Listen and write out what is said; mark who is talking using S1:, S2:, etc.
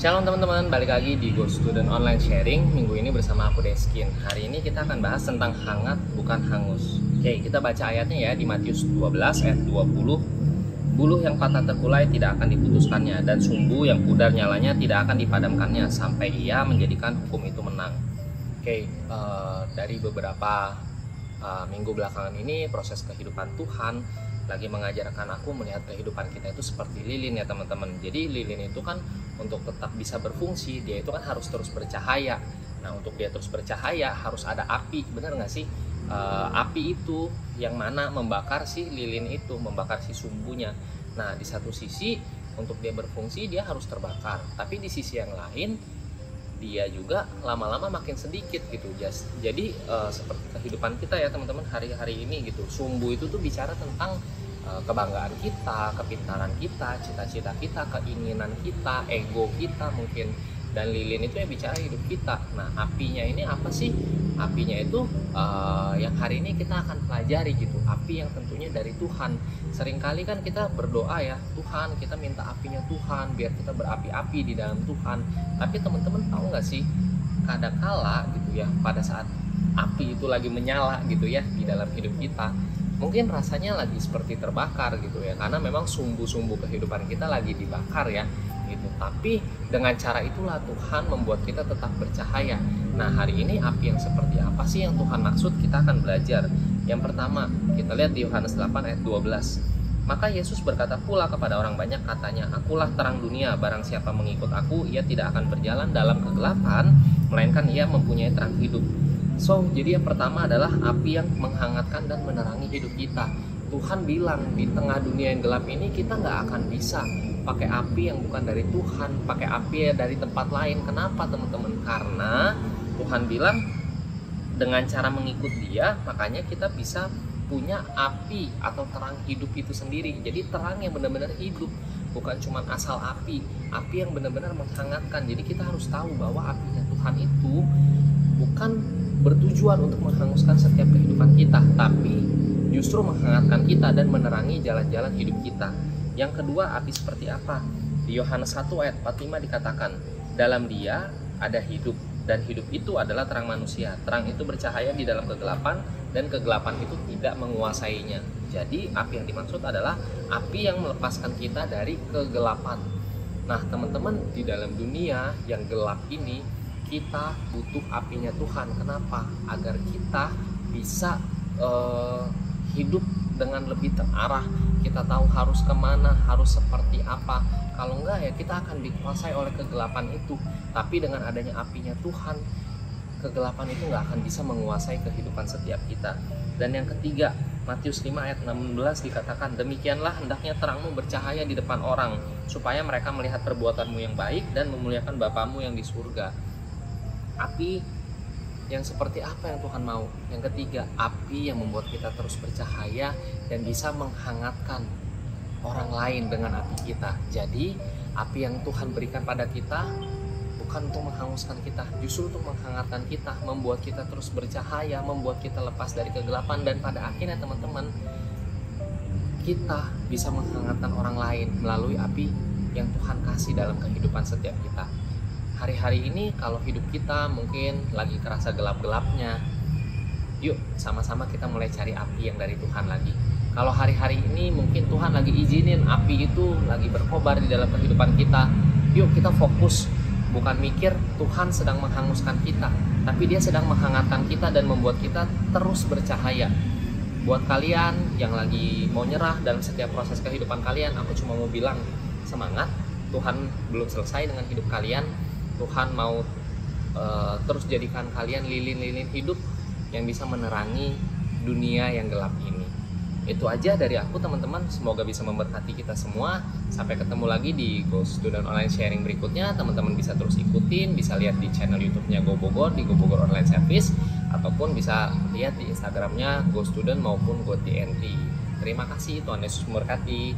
S1: Shalom teman-teman, balik lagi di Go Student Online Sharing. Minggu ini bersama aku Deskin. Hari ini kita akan bahas tentang hangat bukan hangus. Oke, kita baca ayatnya ya di Matius 12 ayat 20. Buluh yang patah terkulai tidak akan diputuskannya, dan sumbu yang pudar nyalanya tidak akan dipadamkannya sampai ia menjadikan hukum itu menang. Oke, dari beberapa minggu belakangan ini proses kehidupan Tuhan lagi mengajarkan aku melihat kehidupan kita itu seperti lilin ya teman-teman. Jadi lilin itu kan untuk tetap bisa berfungsi, dia itu kan harus terus bercahaya. Nah, untuk dia terus bercahaya harus ada api, benar nggak sih? Api itu yang mana membakar si lilin itu, membakar si sumbunya. Nah, di satu sisi untuk dia berfungsi dia harus terbakar, tapi di sisi yang lain dia juga lama-lama makin sedikit gitu. Jadi seperti kehidupan kita ya teman-teman hari-hari ini gitu. Sumbu itu tuh bicara tentang kebanggaan kita, kepintaran kita, cita-cita kita, keinginan kita, ego kita mungkin. Dan lilin itu yang bicara hidup kita. Nah, apinya ini apa sih? Apinya itu yang hari ini kita akan pelajari gitu. Api yang tentunya dari Tuhan. Seringkali kan kita berdoa ya, Tuhan kita minta apinya Tuhan biar kita berapi-api di dalam Tuhan. Tapi teman-teman tahu nggak sih, kadangkala gitu ya, pada saat api itu lagi menyala gitu ya di dalam hidup kita, mungkin rasanya lagi seperti terbakar gitu ya, karena memang sumbu-sumbu kehidupan kita lagi dibakar ya gitu. Tapi dengan cara itulah Tuhan membuat kita tetap bercahaya. Nah, hari ini api yang seperti apa sih yang Tuhan maksud? Kita akan belajar. Yang pertama, kita lihat di Yohanes 8 ayat 12. Maka Yesus berkata pula kepada orang banyak, katanya, "Akulah terang dunia, barang siapa mengikut aku, ia tidak akan berjalan dalam kegelapan, melainkan ia mempunyai terang hidup." So, jadi yang pertama adalah api yang menghangatkan dan menerangi hidup kita. Tuhan bilang di tengah dunia yang gelap ini kita nggak akan bisa pakai api yang bukan dari Tuhan, pakai api dari tempat lain. Kenapa teman-teman? Karena Tuhan bilang dengan cara mengikut Dia, makanya kita bisa punya api atau terang hidup itu sendiri. Jadi terang yang benar-benar hidup, bukan cuma asal api yang benar-benar menghangatkan. Jadi kita harus tahu bahwa apinya Tuhan itu bukan bertujuan untuk menghanguskan setiap kehidupan kita, tapi justru menghangatkan kita dan menerangi jalan-jalan hidup kita. Yang kedua, api seperti apa? Di Yohanes 1 ayat 45 dikatakan, dalam Dia ada hidup, dan hidup itu adalah terang manusia. Terang itu bercahaya di dalam kegelapan, dan kegelapan itu tidak menguasainya. Jadi api yang dimaksud adalah api yang melepaskan kita dari kegelapan. Nah teman-teman, di dalam dunia yang gelap ini kita butuh apinya Tuhan. Kenapa? Agar kita bisa hidup dengan lebih terarah. Kita tahu harus kemana, harus seperti apa. Kalau enggak ya kita akan dikuasai oleh kegelapan itu. Tapi dengan adanya apinya Tuhan, kegelapan itu nggak akan bisa menguasai kehidupan setiap kita. Dan yang ketiga, Matius 5 ayat 16 dikatakan, demikianlah hendaknya terangmu bercahaya di depan orang, supaya mereka melihat perbuatanmu yang baik dan memuliakan Bapamu yang di surga. Api yang seperti apa yang Tuhan mau? Yang ketiga, api yang membuat kita terus bercahaya dan bisa menghangatkan orang lain dengan api kita. Jadi api yang Tuhan berikan pada kita bukan untuk menghanguskan kita, justru untuk menghangatkan kita, membuat kita terus bercahaya, membuat kita lepas dari kegelapan. Dan pada akhirnya teman-teman, kita bisa menghangatkan orang lain melalui api yang Tuhan kasih dalam kehidupan setiap kita. Hari-hari ini kalau hidup kita mungkin lagi kerasa gelap-gelapnya, yuk sama-sama kita mulai cari api yang dari Tuhan lagi. Kalau hari-hari ini mungkin Tuhan lagi izinin api itu lagi berkobar di dalam kehidupan kita, yuk kita fokus, bukan mikir Tuhan sedang menghanguskan kita, tapi Dia sedang menghangatkan kita dan membuat kita terus bercahaya. Buat kalian yang lagi mau nyerah dalam setiap proses kehidupan kalian, aku cuma mau bilang semangat, Tuhan belum selesai dengan hidup kalian. Tuhan mau terus jadikan kalian lilin-lilin hidup yang bisa menerangi dunia yang gelap ini. Itu aja dari aku teman-teman, semoga bisa memberkati kita semua. Sampai ketemu lagi di Go Student Online Sharing berikutnya. Teman-teman bisa terus ikutin, bisa lihat di channel YouTube-nya Go Bogor, di Go Bogor Online Service, ataupun bisa lihat di Instagram-nya Go Student maupun Go TNT. Terima kasih, Tuhan Yesus memberkati.